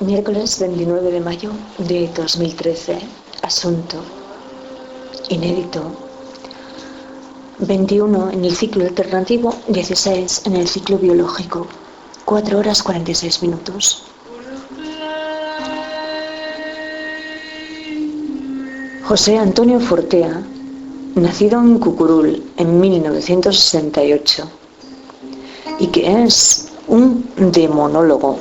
Miércoles 29 de mayo de 2013. Asunto inédito. 21 en el ciclo alternativo, 16 en el ciclo biológico. 4 horas 46 minutos. José Antonio Fortea, nacido en Cucurul en 1968, y que es un demonólogo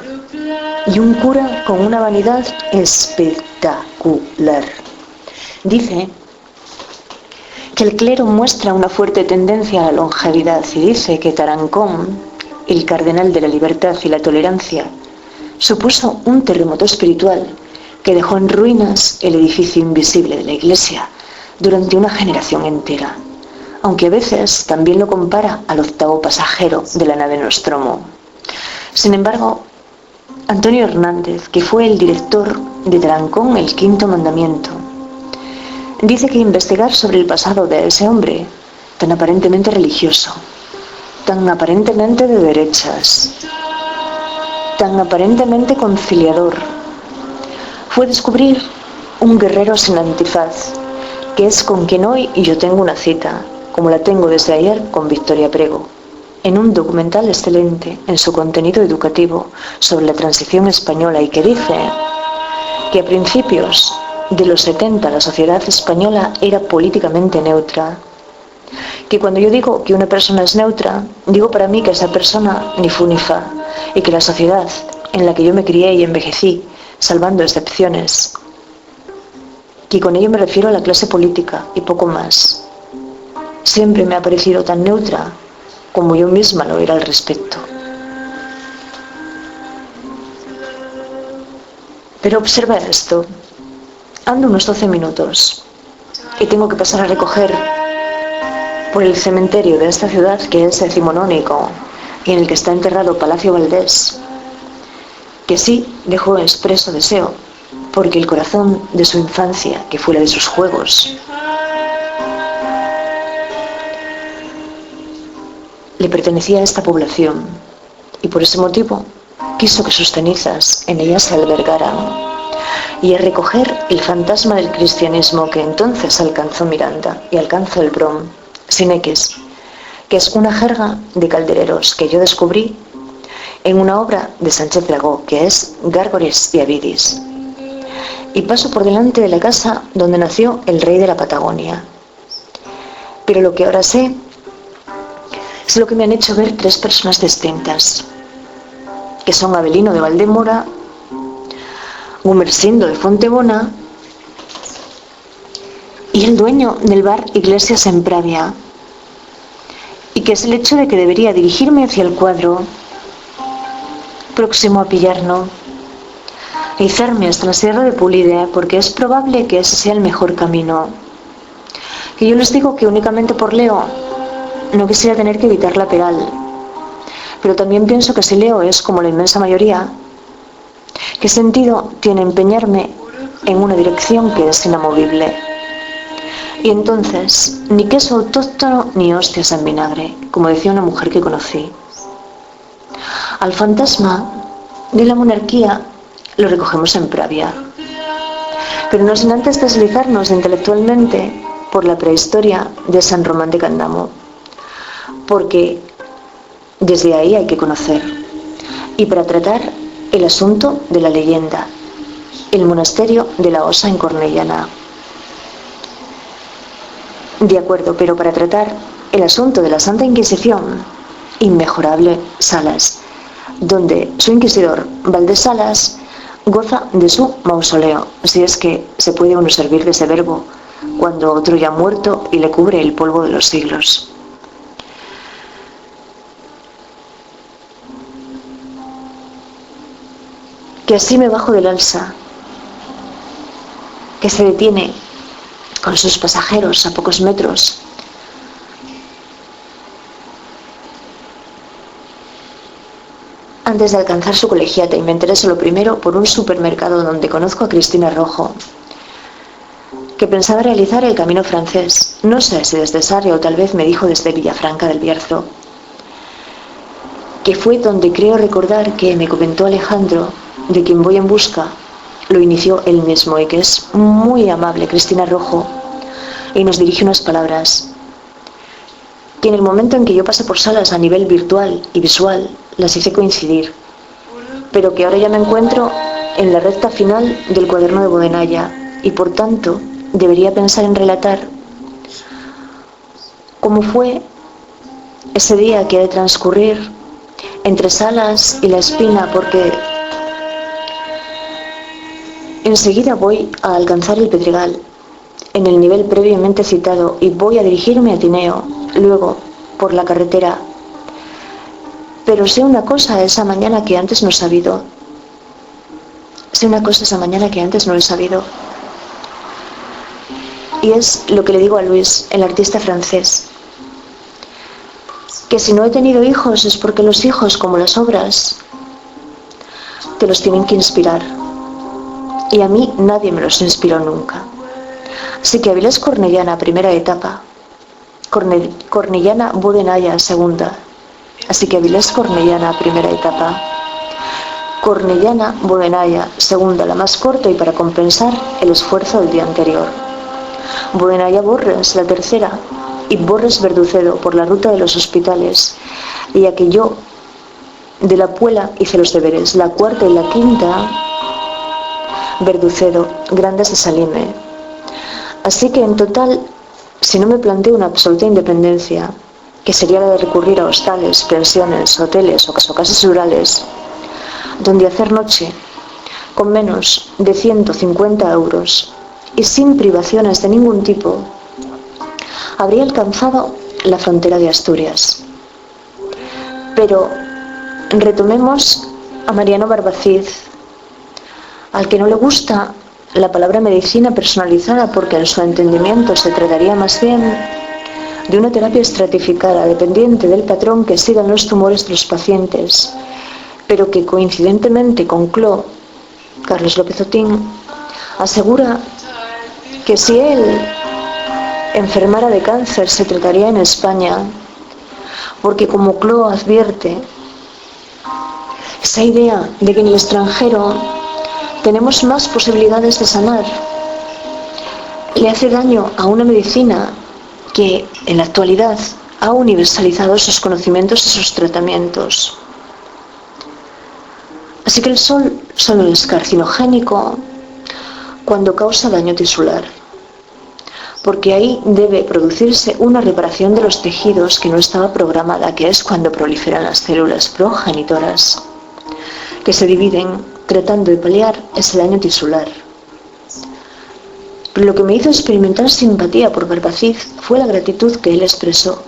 y un cura con una vanidad espectacular. Dice que el clero muestra una fuerte tendencia a la longevidad y dice que Tarancón, el cardenal de la libertad y la tolerancia, supuso un terremoto espiritual que dejó en ruinas el edificio invisible de la Iglesia durante una generación entera, aunque a veces también lo compara al octavo pasajero de la nave Nostromo. Sin embargo, Antonio Hernández, que fue el director de Tarancón, el quinto mandamiento, dice que investigar sobre el pasado de ese hombre, tan aparentemente religioso, tan aparentemente de derechas, tan aparentemente conciliador, fue descubrir un guerrero sin antifaz, que es con quien hoy yo tengo una cita, como la tengo desde ayer con Victoria Prego, en un documental excelente en su contenido educativo sobre la transición española, y que dice que a principios de los 70 la sociedad española era políticamente neutra, que cuando yo digo que una persona es neutra, digo para mí que esa persona ni fu ni fa, y que la sociedad en la que yo me crié y envejecí, salvando excepciones, que con ello me refiero a la clase política y poco más, siempre me ha parecido tan neutra como yo misma lo era al respecto. Pero observa esto. Ando unos 12 minutos y tengo que pasar a recoger por el cementerio de esta ciudad, que es decimonónico y en el que está enterrado Palacio Valdés, que sí dejó expreso deseo, porque el corazón de su infancia, que fue la de sus juegos, le pertenecía a esta población, y por ese motivo quiso que sus cenizas en ella se albergaran, y a recoger el fantasma del cristianismo que entonces alcanzó Miranda y alcanzó el Brom, sin X, que es una jerga de caldereros que yo descubrí en una obra de Sánchez Dragó, que es Gárgoles y Avidis, y paso por delante de la casa donde nació el rey de la Patagonia. Pero lo que ahora sé es lo que me han hecho ver tres personas distintas, que son Avelino de Valdemora, Gumersindo de Fontebona y el dueño del bar Iglesias en Pravia, y que es el hecho de que debería dirigirme hacia el cuadro próximo a Pillarno e izarme hasta la Sierra de Pulide, porque es probable que ese sea el mejor camino. Que yo les digo que únicamente por Leo no quisiera tener que evitar la Peral, pero también pienso que si Leo es como la inmensa mayoría, ¿qué sentido tiene empeñarme en una dirección que es inamovible? Y entonces, ni queso autóctono ni hostias en vinagre, como decía una mujer que conocí. Al fantasma de la monarquía lo recogemos en Pravia, pero no sin antes deslizarnos intelectualmente por la prehistoria de San Román de Candamo, porque desde ahí hay que conocer, y para tratar el asunto de la leyenda, el monasterio de la Osa en Cornellana. De acuerdo, pero para tratar el asunto de la Santa Inquisición, inmejorable Salas, donde su inquisidor Valdés Salas goza de su mausoleo, si es que se puede uno servir de ese verbo cuando otro ya ha muerto y le cubre el polvo de los siglos. Que así me bajo del alsa, que se detiene con sus pasajeros a pocos metros, antes de alcanzar su colegiata, y me intereso lo primero por un supermercado donde conozco a Cristina Rojo, que pensaba realizar el camino francés, no sé si desde Sarria o tal vez me dijo desde Villafranca del Bierzo, que fue donde creo recordar que me comentó Alejandro de quien voy en busca lo inició él mismo y que es muy amable, Cristina Rojo, y nos dirige unas palabras que en el momento en que yo pasé por salas a nivel virtual y visual las hice coincidir, pero que ahora ya me encuentro en la recta final del cuaderno de Bodenaya y por tanto debería pensar en relatar cómo fue ese día que ha de transcurrir entre Salas y La Espina, porque enseguida voy a alcanzar el Pedregal en el nivel previamente citado y voy a dirigirme a Tineo, luego por la carretera. Pero sé una cosa esa mañana que antes no he sabido. Sé una cosa esa mañana que antes no he sabido. Y es lo que le digo a Luis, el artista francés. Que si no he tenido hijos es porque los hijos, como las obras, te los tienen que inspirar. Y a mí nadie me los inspiró nunca. Así que Avilés Cornellana, primera etapa. Cornellana Bodenaya, segunda. Así que Avilés Cornellana, primera etapa. Cornellana Bodenaya, segunda, la más corta y para compensar el esfuerzo del día anterior. Bodenaya Borres, la tercera, y Borres Verducedo por la ruta de los hospitales, y a que yo de la Puela hice los deberes. La cuarta y la quinta, Verducedo, Grandes de Salime. Así que en total, si no me planteo una absoluta independencia, que sería la de recurrir a hostales, pensiones, hoteles o casas rurales, donde hacer noche con menos de 150 euros y sin privaciones de ningún tipo, habría alcanzado la frontera de Asturias. Pero retomemos a Mariano Barbacid, al que no le gusta la palabra medicina personalizada porque en su entendimiento se trataría más bien de una terapia estratificada dependiente del patrón que sigan los tumores de los pacientes, pero que coincidentemente con Cló, Carlos López Otín, asegura que si él enfermara de cáncer se trataría en España, porque como Cló advierte, esa idea de que en el extranjero tenemos más posibilidades de sanar le hace daño a una medicina que en la actualidad ha universalizado sus conocimientos y sus tratamientos. Así que el sol solo es carcinogénico cuando causa daño tisular, porque ahí debe producirse una reparación de los tejidos que no estaba programada, que es cuando proliferan las células progenitoras, que se dividen tratando de paliar ese daño tisular. Pero lo que me hizo experimentar simpatía por Barbacid fue la gratitud que él expresó,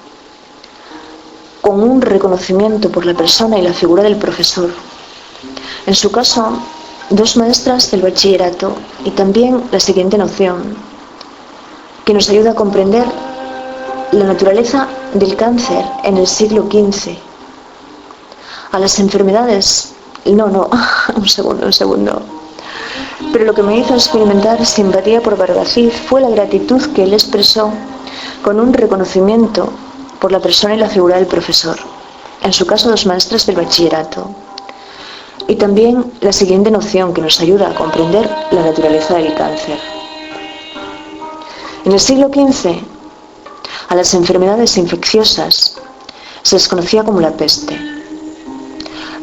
con un reconocimiento por la persona y la figura del profesor. En su caso, 2 maestras del bachillerato y también la siguiente noción, que nos ayuda a comprender la naturaleza del cáncer en el siglo XV, a las enfermedades. Un segundo. Pero lo que me hizo experimentar simpatía por Barbacid fue la gratitud que él expresó con un reconocimiento por la persona y la figura del profesor, en su caso 2 maestras del bachillerato, y también la siguiente noción que nos ayuda a comprender la naturaleza del cáncer. En el siglo XV, a las enfermedades infecciosas se les conocía como la peste.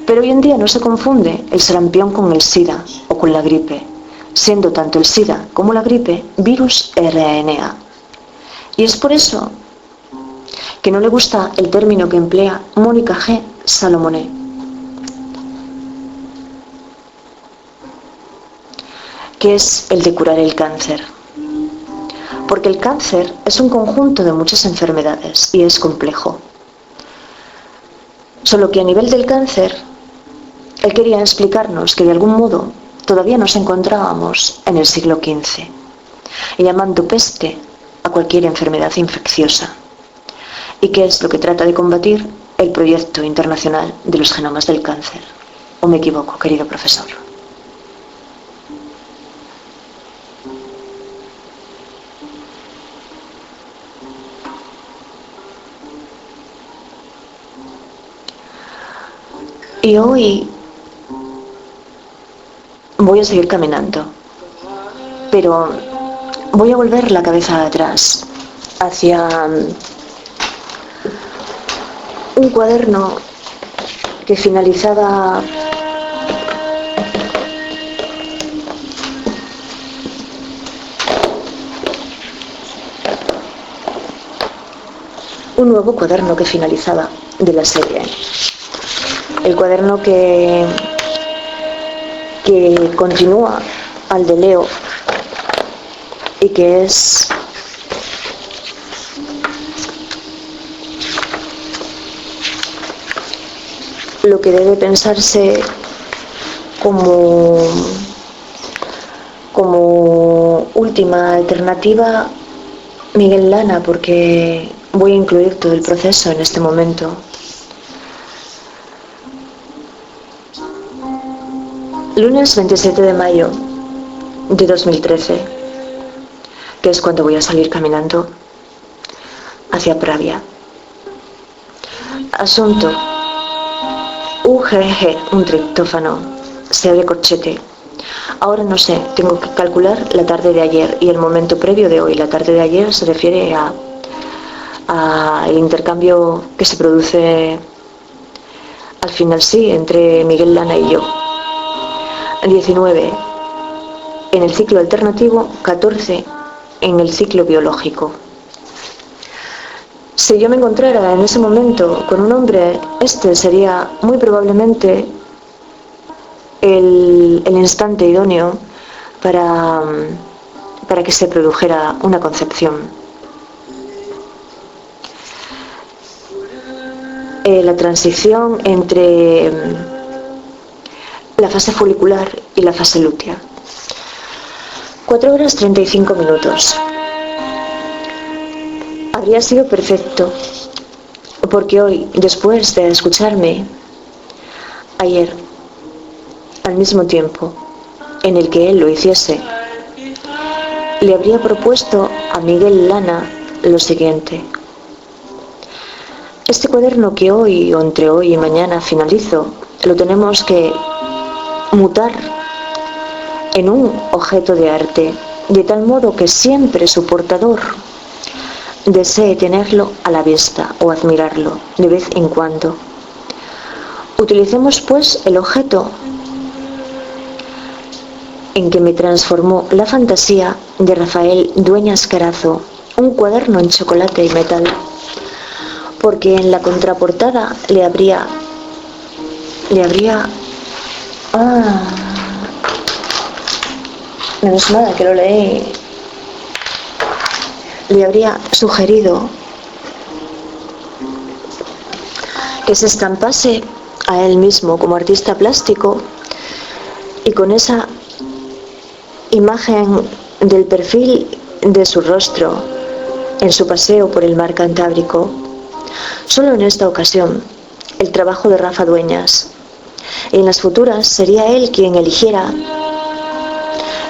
Pero hoy en día no se confunde el sarampión con el SIDA o con la gripe, siendo tanto el SIDA como la gripe virus RNA. Y es por eso que no le gusta el término que emplea Mónica G. Salomone, que es el de curar el cáncer. Porque el cáncer es un conjunto de muchas enfermedades y es complejo. Solo que a nivel del cáncer, él quería explicarnos que de algún modo todavía nos encontrábamos en el siglo XV, llamando peste a cualquier enfermedad infecciosa. ¿Y qué es lo que trata de combatir el proyecto internacional de los genomas del cáncer? ¿O me equivoco, querido profesor? Y hoy voy a seguir caminando, pero voy a volver la cabeza atrás, hacia un cuaderno que finalizaba un nuevo cuaderno que finalizaba de la serie. El cuaderno que continúa al de Leo y que es lo que debe pensarse como última alternativa Miguel Lana, porque voy a incluir todo el proceso en este momento. Lunes 27 de mayo de 2013, que es cuando voy a salir caminando hacia Pravia. Asunto: UGG, un triptófano, se abre corchete. Ahora no sé, tengo que calcular la tarde de ayer y el momento previo de hoy. La tarde de ayer se refiere a el intercambio que se produce al final, sí, entre Miguel Lana y yo. 19 en el ciclo alternativo, 14 en el ciclo biológico. Si yo me encontrara en ese momento con un hombre, este sería muy probablemente el instante idóneo para que se produjera una concepción. La transición entre la fase folicular y la fase lútea. 4 horas 35 minutos. Habría sido perfecto, porque hoy, después de escucharme ayer, al mismo tiempo en el que él lo hiciese, le habría propuesto a Miguel Lana lo siguiente: este cuaderno que hoy o entre hoy y mañana finalizo, lo tenemos que mutar en un objeto de arte, de tal modo que siempre su portador desee tenerlo a la vista o admirarlo de vez en cuando. Utilicemos pues el objeto en que me transformó la fantasía de Rafael Dueñas Carazo, un cuaderno en chocolate y metal, porque en la contraportada le habría menos mal que lo leí, le habría sugerido que se estampase a él mismo como artista plástico y con esa imagen del perfil de su rostro en su paseo por el mar Cantábrico. Solo en esta ocasión el trabajo de Rafa Dueñas, y en las futuras sería él quien eligiera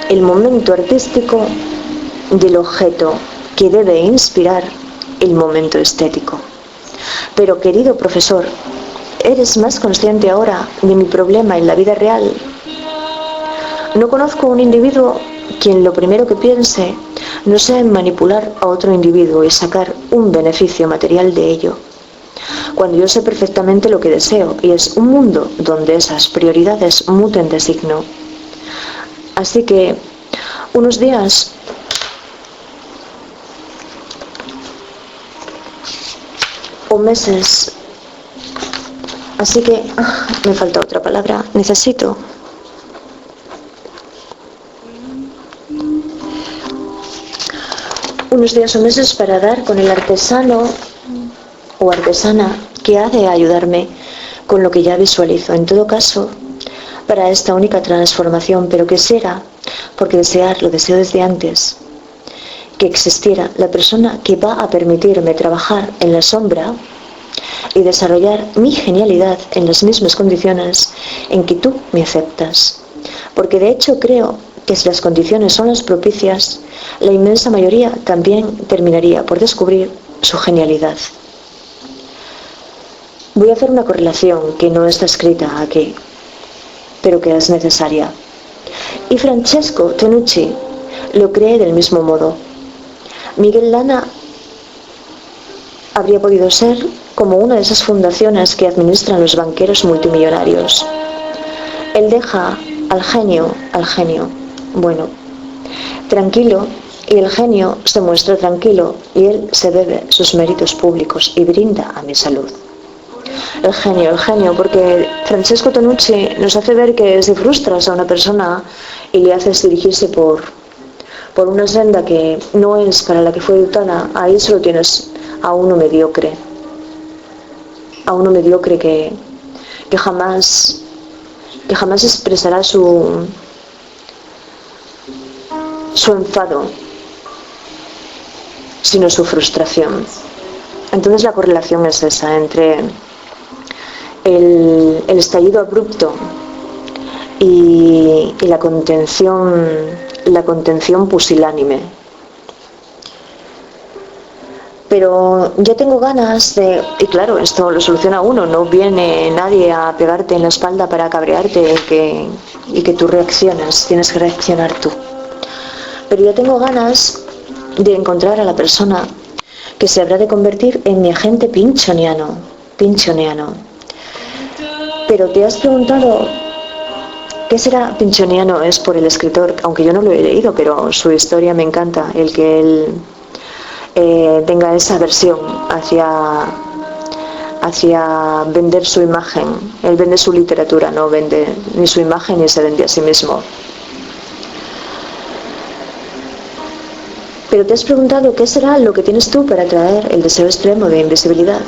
el momento artístico del objeto que debe inspirar el momento estético. Pero, querido profesor, ¿eres más consciente ahora de mi problema en la vida real? No conozco un individuo quien lo primero que piense no sea en manipular a otro individuo y sacar un beneficio material de ello, cuando yo sé perfectamente lo que deseo, y es un mundo donde esas prioridades muten de signo. Así que unos días o meses, así que me falta otra palabra, necesito unos días o meses para dar con el artesano o artesana que ha de ayudarme con lo que ya visualizo. En todo caso, para esta única transformación, pero quisiera, porque lo deseo desde antes, que existiera la persona que va a permitirme trabajar en la sombra y desarrollar mi genialidad en las mismas condiciones en que tú me aceptas. Porque de hecho creo que si las condiciones son las propicias, la inmensa mayoría también terminaría por descubrir su genialidad. Voy a hacer una correlación que no está escrita aquí, pero que es necesaria. Y Francesco Tonucci lo cree del mismo modo. Miguel Lana habría podido ser como una de esas fundaciones que administran los banqueros multimillonarios. Él deja al genio, bueno, tranquilo, y el genio se muestra tranquilo y él se bebe sus méritos públicos y brinda a mi salud. El genio, porque Francesco Tonucci nos hace ver que si frustras a una persona y le haces dirigirse por una senda que no es para la que fue dotada, ahí solo tienes a uno mediocre que jamás expresará su enfado, sino su frustración. Entonces la correlación es esa entre el estallido abrupto y la contención pusilánime. Pero ya tengo ganas de... Y claro, esto lo soluciona uno, no viene nadie a pegarte en la espalda para cabrearte y que tú reacciones, tienes que reaccionar tú. Pero ya tengo ganas de encontrar a la persona que se habrá de convertir en mi agente pinchoniano. Pero te has preguntado qué será pinchoniano. Es por el escritor, aunque yo no lo he leído, pero su historia me encanta, el que él tenga esa aversión hacia vender su imagen. Él vende su literatura, no vende ni su imagen ni se vende a sí mismo. Pero te has preguntado qué será lo que tienes tú para atraer el deseo extremo de invisibilidad.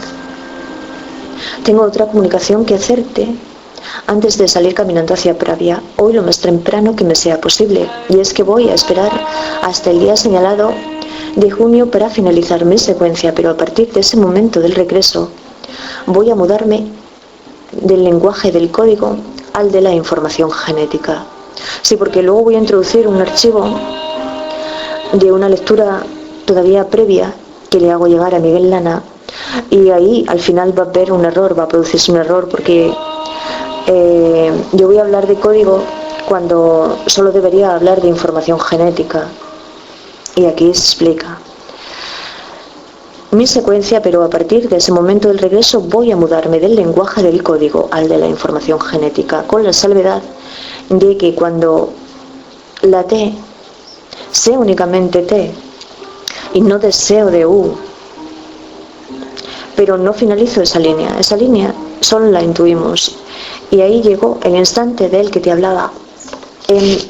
Tengo otra comunicación que hacerte antes de salir caminando hacia Pravia, hoy lo más temprano que me sea posible, y es que voy a esperar hasta el día señalado de junio para finalizar mi secuencia, pero a partir de ese momento del regreso voy a mudarme del lenguaje del código al de la información genética. Sí, porque luego voy a introducir un archivo de una lectura todavía previa que le hago llegar a Miguel Lana, y ahí al final va a haber un error, va a producirse un error, porque yo voy a hablar de código cuando solo debería hablar de información genética, y aquí se explica mi secuencia, pero a partir de ese momento del regreso voy a mudarme del lenguaje del código al de la información genética, con la salvedad de que cuando la T sea únicamente T y no deseo de U, pero no finalizo esa línea solo la intuimos, y ahí llegó el instante del que te hablaba, el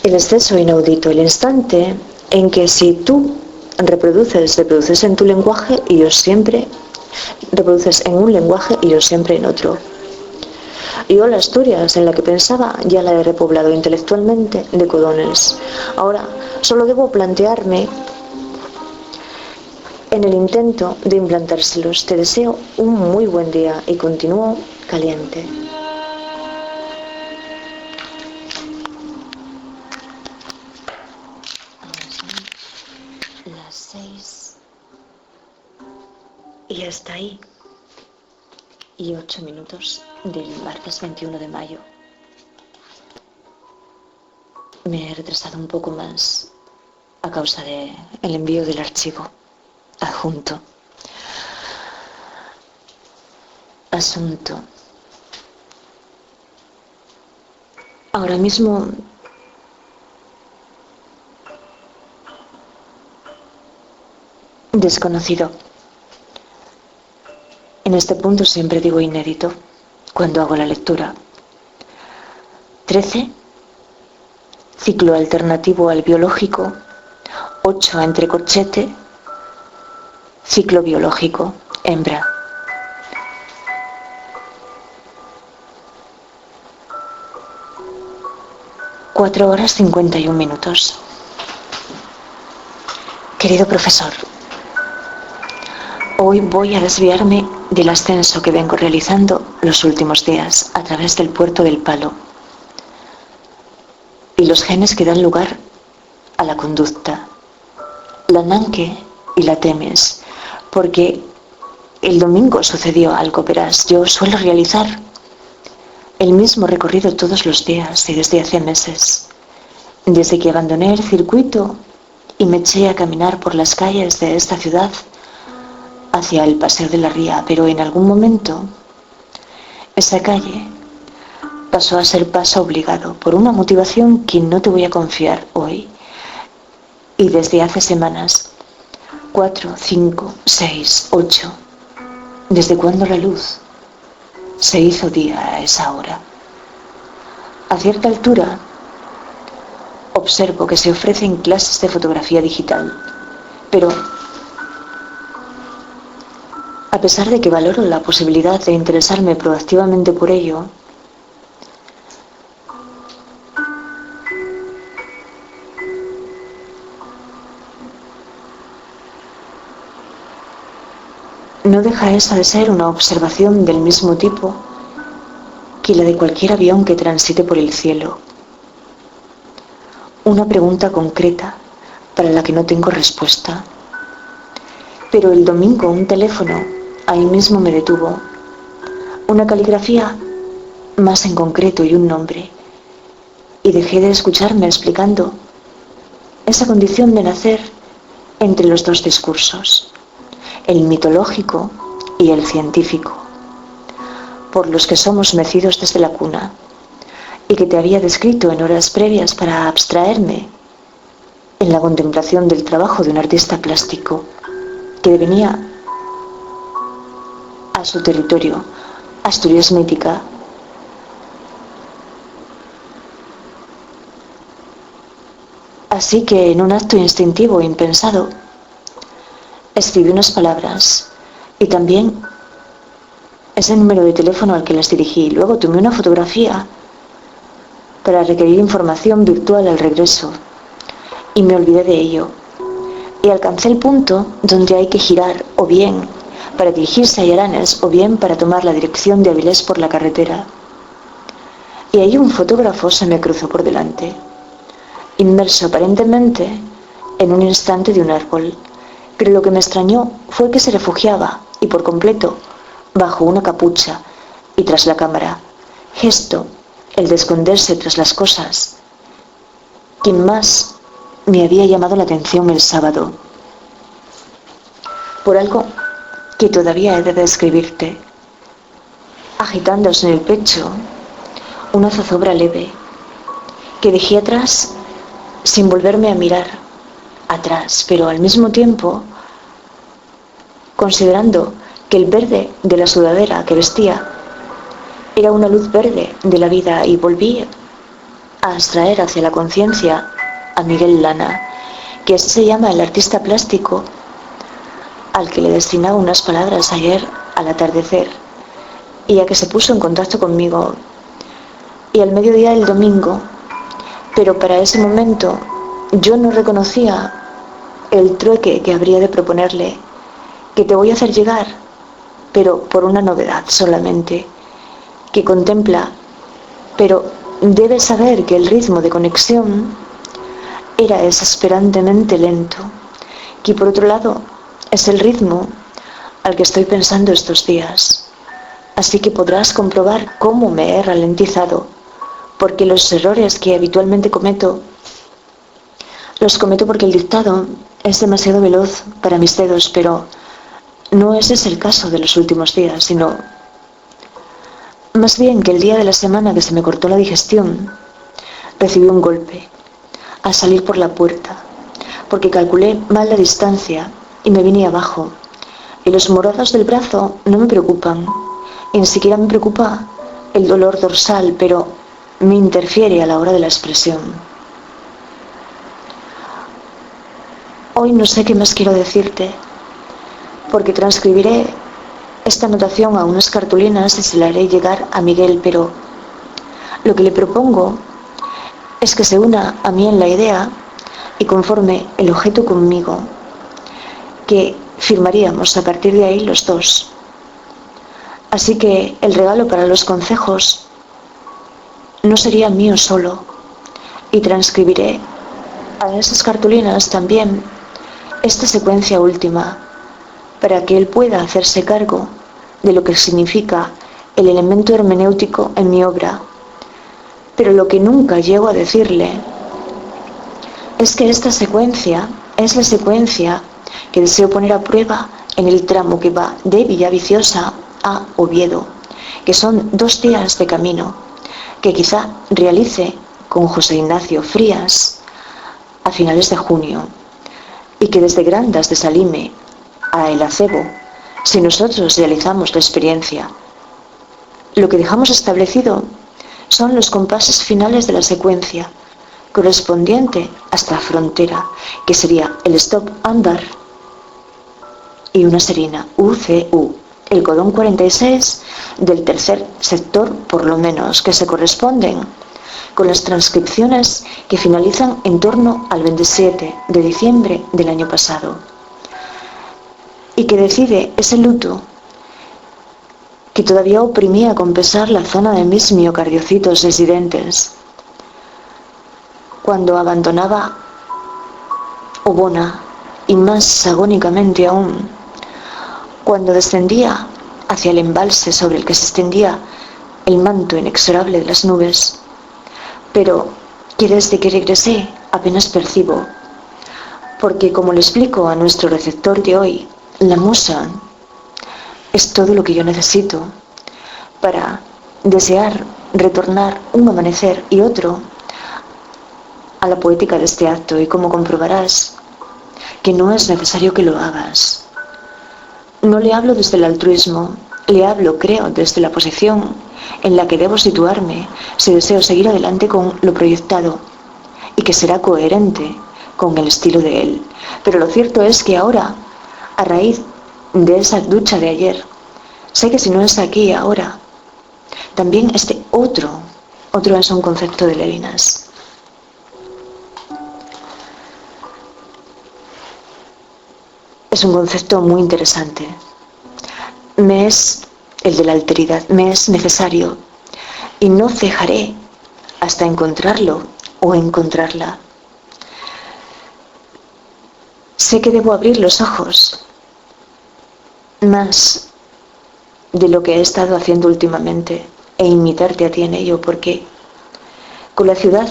exceso inaudito, el instante en que si tú reproduces en tu lenguaje y yo siempre reproduces en un lenguaje y yo siempre en otro. Yo la Asturias en la que pensaba ya la he repoblado intelectualmente de codones. Ahora solo debo plantearme en el intento de implantárselos. Te deseo un muy buen día y continúo caliente. Las 6 y hasta ahí y 8 minutos del martes 21 de mayo. Me he retrasado un poco más a causa del envío del archivo adjunto. Asunto. Ahora mismo desconocido. En este punto siempre digo inédito cuando hago la lectura. 13. Ciclo alternativo al biológico. 8 entre corchete. Ciclo biológico. Hembra. Cuatro horas 51 minutos. Querido profesor, hoy voy a desviarme del ascenso que vengo realizando los últimos días a través del puerto del Palo y los genes que dan lugar a la conducta, la Nanke y la Temes, porque el domingo sucedió algo, verás. Yo suelo realizar el mismo recorrido todos los días y desde hace meses, desde que abandoné el circuito y me eché a caminar por las calles de esta ciudad hacia el Paseo de la Ría, pero en algún momento esa calle pasó a ser paso obligado por una motivación que no te voy a confiar hoy. Y desde hace semanas, 4, 5, 6, 8, desde cuando la luz se hizo día a esa hora. A cierta altura, observo que se ofrecen clases de fotografía digital, pero a pesar de que valoro la posibilidad de interesarme proactivamente por ello, no deja esa de ser una observación del mismo tipo que la de cualquier avión que transite por el cielo. Una pregunta concreta para la que no tengo respuesta. Pero el domingo un teléfono ahí mismo me detuvo. Una caligrafía más en concreto y un nombre. Y dejé de escucharme explicando esa condición de nacer entre los dos discursos, el mitológico y el científico, por los que somos mecidos desde la cuna, y que te había descrito en horas previas para abstraerme en la contemplación del trabajo de un artista plástico que venía a su territorio, Asturias mítica. Así que en un acto instintivo e impensado, escribí unas palabras y también ese número de teléfono al que las dirigí. Luego tomé una fotografía para requerir información virtual al regreso y me olvidé de ello. Y alcancé el punto donde hay que girar o bien para dirigirse a Yaranes o bien para tomar la dirección de Avilés por la carretera. Y ahí un fotógrafo se me cruzó por delante, inmerso aparentemente en un instante de un árbol. Pero lo que me extrañó fue que se refugiaba, y por completo, bajo una capucha y tras la cámara. Gesto, el de esconderse tras las cosas. Quien más me había llamado la atención el sábado. Por algo que todavía he de describirte. Agitándose en el pecho una zozobra leve, que dejé atrás sin volverme a mirar atrás, pero al mismo tiempo considerando que el verde de la sudadera que vestía era una luz verde de la vida, y volví a abstraer hacia la conciencia a Miguel Lana, que así se llama el artista plástico al que le destinaba unas palabras ayer al atardecer, y a que se puso en contacto conmigo y al mediodía del domingo, pero para ese momento yo no reconocía el trueque que habría de proponerle, que te voy a hacer llegar, pero por una novedad solamente, que contempla, pero debes saber que el ritmo de conexión era desesperantemente lento, que por otro lado es el ritmo al que estoy pensando estos días. Así que podrás comprobar cómo me he ralentizado, porque los errores que habitualmente cometo, los cometo porque el dictado es demasiado veloz para mis dedos, pero no ese es el caso de los últimos días, sino más bien que el día de la semana que se me cortó la digestión, recibí un golpe al salir por la puerta, porque calculé mal la distancia y me vine abajo, y los morados del brazo no me preocupan, y ni siquiera me preocupa el dolor dorsal, pero me interfiere a la hora de la expresión. Hoy no sé qué más quiero decirte, porque transcribiré esta anotación a unas cartulinas y se la haré llegar a Miguel, pero lo que le propongo es que se una a mí en la idea y conforme el objeto conmigo, que firmaríamos a partir de ahí los dos. Así que el regalo para los concejos no sería mío solo, y transcribiré a esas cartulinas también esta secuencia última, para que él pueda hacerse cargo de lo que significa el elemento hermenéutico en mi obra, pero lo que nunca llego a decirle es que esta secuencia es la secuencia que deseo poner a prueba en el tramo que va de Villaviciosa a Oviedo, que son 2 días de camino, que quizá realice con José Ignacio Frías a finales de junio, y que desde Grandas de Salime a El Acebo, si nosotros realizamos la experiencia, lo que dejamos establecido son los compases finales de la secuencia, correspondiente hasta la frontera, que sería el stop ámbar y una serina UCU, el codón 46 del tercer sector por lo menos, que se corresponden con las transcripciones que finalizan en torno al 27 de diciembre del año pasado, y que decide ese luto que todavía oprimía con pesar la zona de mis miocardiocitos residentes, cuando abandonaba Obona, y más agónicamente aún, cuando descendía hacia el embalse sobre el que se extendía el manto inexorable de las nubes, pero que desde que regresé apenas percibo, porque como le explico a nuestro receptor de hoy, la musa es todo lo que yo necesito para desear retornar un amanecer y otro a la poética de este acto, y como comprobarás que no es necesario que lo hagas. No le hablo desde el altruismo, le hablo, creo, desde la posición en la que debo situarme si deseo seguir adelante con lo proyectado, y que será coherente con el estilo de él. Pero lo cierto es que ahora, a raíz de esa ducha de ayer, sé que si no es aquí ahora, también este otro es un concepto de Levinas. Es un concepto muy interesante. Me es el de la alteridad, me es necesario, y no cejaré hasta encontrarlo o encontrarla. Sé que debo abrir los ojos más de lo que he estado haciendo últimamente e imitarte a ti en ello, porque con la ciudad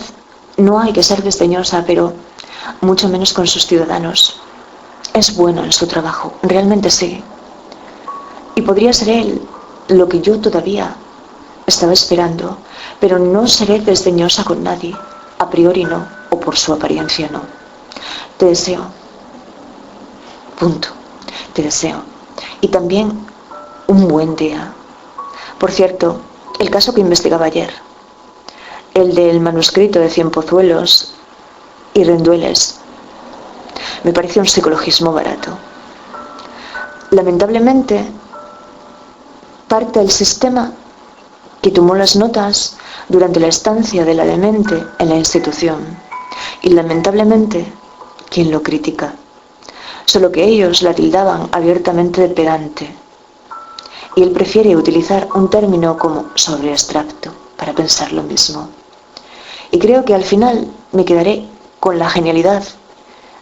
no hay que ser desdeñosa, pero mucho menos con sus ciudadanos. Es bueno en su trabajo, realmente sí. Y podría ser él lo que yo todavía estaba esperando, pero no seré desdeñosa con nadie, a priori no, o por su apariencia no. Te deseo. Punto. Te deseo. Y también un buen día. Por cierto, el caso que investigaba ayer, el del manuscrito de Cienpozuelos y Rendueles, me parece un psicologismo barato. Lamentablemente, parte del sistema que tomó las notas durante la estancia de la demente en la institución, y lamentablemente quien lo critica, solo que ellos la tildaban abiertamente de pedante, y él prefiere utilizar un término como sobreextracto para pensar lo mismo. Y creo que al final me quedaré con la genialidad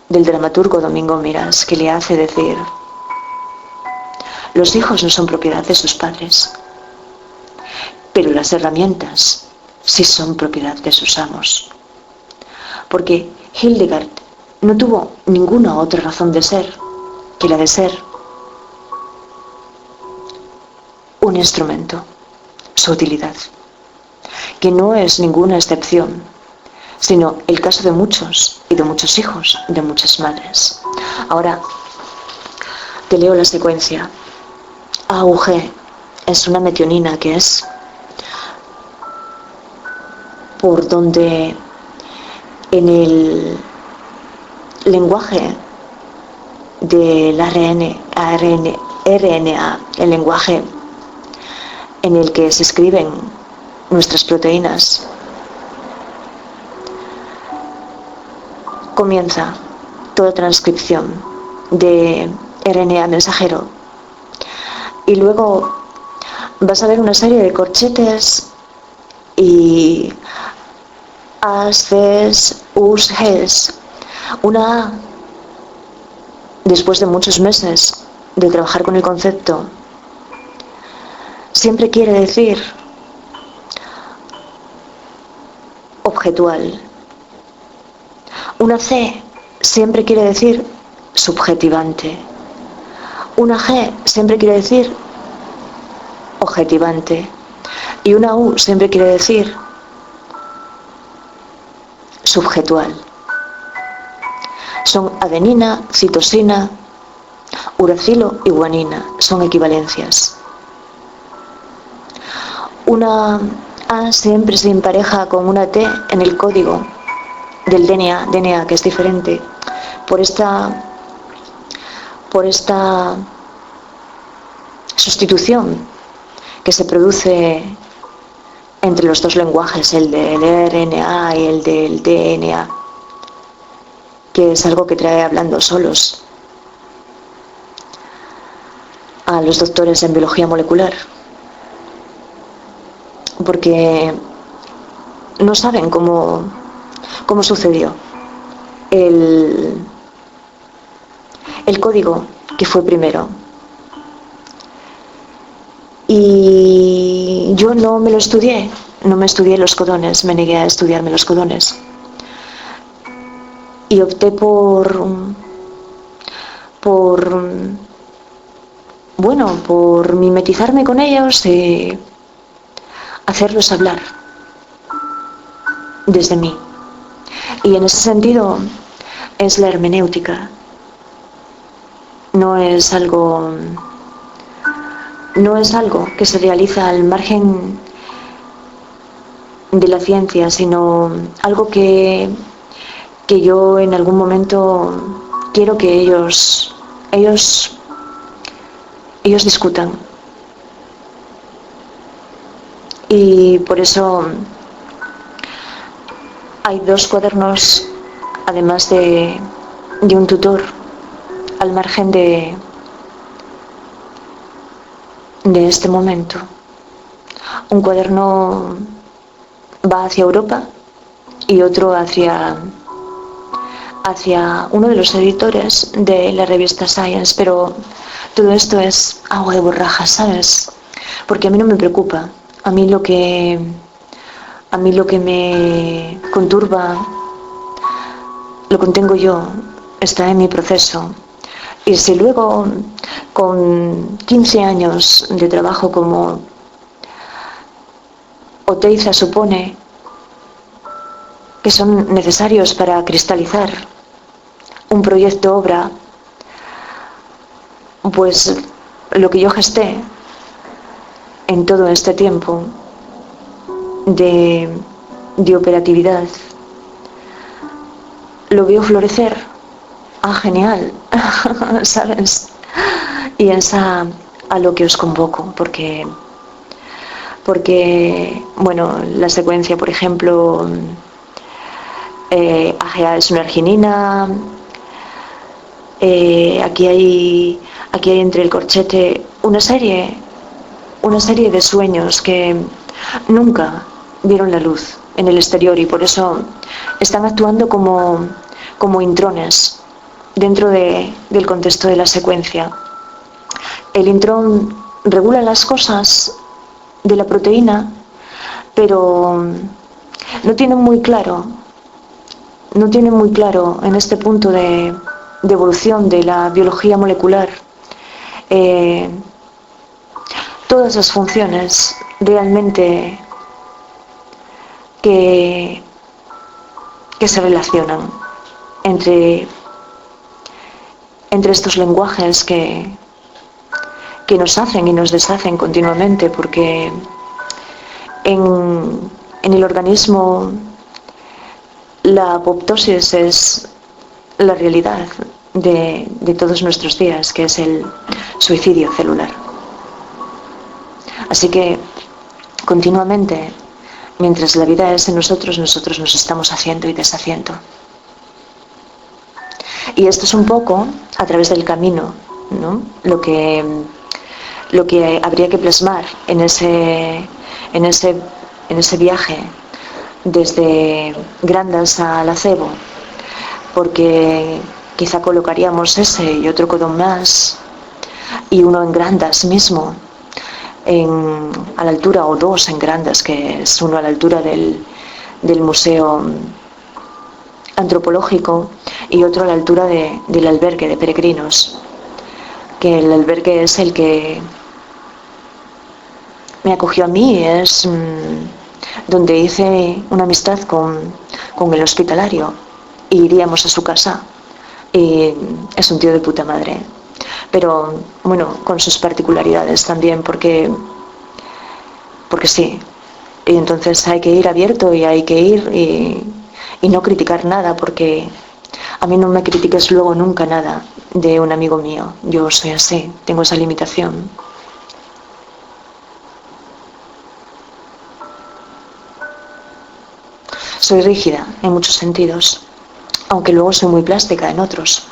del dramaturgo Domingo Miras, que le hace decir: los hijos no son propiedad de sus padres, pero las herramientas sí son propiedad de sus amos. Porque Hildegard no tuvo ninguna otra razón de ser que la de ser un instrumento, su utilidad, que no es ninguna excepción, sino el caso de muchos y de muchos hijos, de muchas madres. Ahora te leo la secuencia. AUG es una metionina, que es por donde en el lenguaje del RNA, el lenguaje en el que se escriben nuestras proteínas, comienza toda transcripción de RNA mensajero, y luego vas a ver una serie de corchetes y As, Cs, Us, Gs, una A, después de muchos meses de trabajar con el concepto, siempre quiere decir objetual. Una C siempre quiere decir subjetivante. Una G siempre quiere decir objetivante. Y una U siempre quiere decir subjetual. Son adenina, citosina, uracilo y guanina. Son equivalencias. Una A siempre se empareja con una T en el código del DNA, que es diferente, por esta sustitución que se produce entre los dos lenguajes, el del RNA y el del DNA, que es algo que trae hablando solos a los doctores en biología molecular, porque no saben cómo sucedió el código que fue primero. Y yo no me estudié los codones, me negué a estudiarme los codones. Y opté por mimetizarme con ellos y hacerlos hablar desde mí. Y en ese sentido es la hermenéutica. No es algo que se realiza al margen de la ciencia, sino algo que yo en algún momento quiero que ellos discutan. Y por eso hay 2 cuadernos, además de un tutor, al margen de este momento. Un cuaderno va hacia Europa y otro hacia uno de los editores de la revista Science, pero todo esto es agua de borrajas, ¿sabes? Porque a mí no me preocupa. A mí lo que me conturba lo contengo yo, está en mi proceso. Y si luego, con 15 años de trabajo como Oteiza supone que son necesarios para cristalizar un proyecto obra, pues lo que yo gesté en todo este tiempo de operatividad lo veo florecer. Genial, ¿sabes? Y es a lo que os convoco, porque bueno, la secuencia, por ejemplo, AGA es una arginina, aquí hay entre el corchete una serie de sueños que nunca vieron la luz en el exterior y por eso están actuando como intrones dentro del contexto de la secuencia. El intrón regula las cosas de la proteína, pero no tienen muy claro en este punto de evolución de la biología molecular todas las funciones realmente que se relacionan entre estos lenguajes que nos hacen y nos deshacen continuamente, porque en el organismo la apoptosis es la realidad de todos nuestros días, que es el suicidio celular. Así que continuamente, mientras la vida es en nosotros nos estamos haciendo y deshaciendo. Y esto es un poco a través del camino, ¿no? Lo que habría que plasmar en ese viaje desde Grandas al acebo, porque quizá colocaríamos ese y otro codón más y uno en Grandas mismo, a la altura, o dos en Grandas, que es uno a la altura del Museo Antropológico y otro a la altura del albergue de peregrinos, que el albergue es el que me acogió a mí, es donde hice una amistad con el hospitalario y iríamos a su casa. Y es un tío de puta madre, pero bueno, con sus particularidades también, porque sí. Y entonces hay que ir abierto y hay que ir y no criticar nada, porque a mí no me critiques luego nunca nada de un amigo mío. Yo soy así, tengo esa limitación. Soy rígida en muchos sentidos, aunque luego soy muy plástica en otros.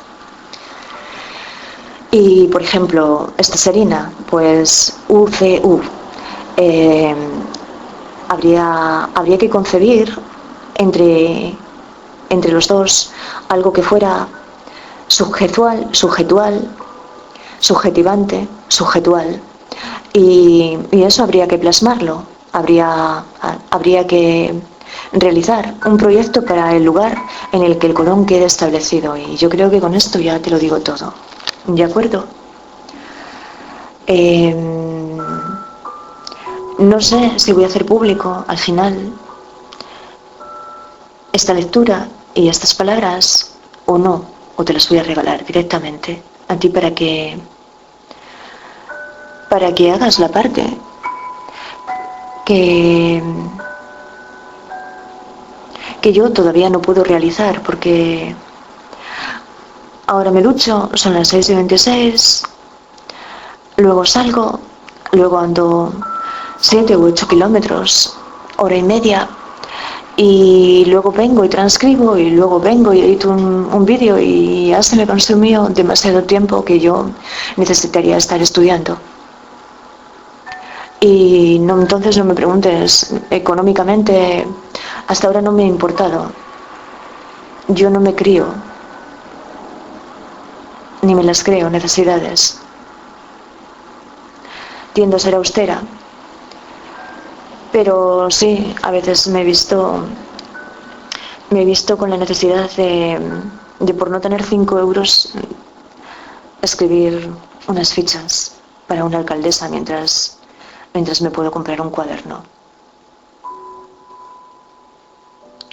Y, por ejemplo, esta Serina, pues UCU, habría que concebir entre los dos algo que fuera subjetual, subjetual, y eso habría que plasmarlo, habría que realizar un proyecto para el lugar en el que el Colón quede establecido, y yo creo que con esto ya te lo digo todo. ¿De acuerdo? No sé si voy a hacer público al final esta lectura y estas palabras o no, o te las voy a regalar directamente a ti para que hagas la parte que yo todavía no puedo realizar, porque ahora me ducho, son las 6:26, luego salgo, luego ando 7 u 8 kilómetros, hora y media, y luego vengo y transcribo, y luego vengo y edito un vídeo, y ya se me consumió demasiado tiempo que yo necesitaría estar estudiando. Y no, entonces no me preguntes, económicamente hasta ahora no me ha importado. Yo no me crío, ni me las creo necesidades. Tiendo a ser austera, pero sí, a veces me he visto con la necesidad de por no tener 5 euros, escribir unas fichas para una alcaldesa mientras me puedo comprar un cuaderno.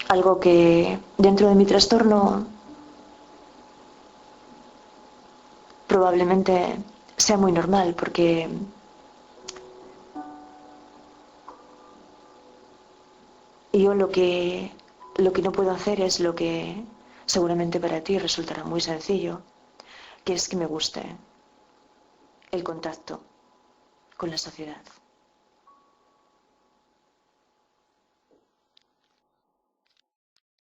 Algo que dentro de mi trastorno probablemente sea muy normal, porque yo lo que no puedo hacer es lo que seguramente para ti resultará muy sencillo, que es que me guste el contacto con la sociedad.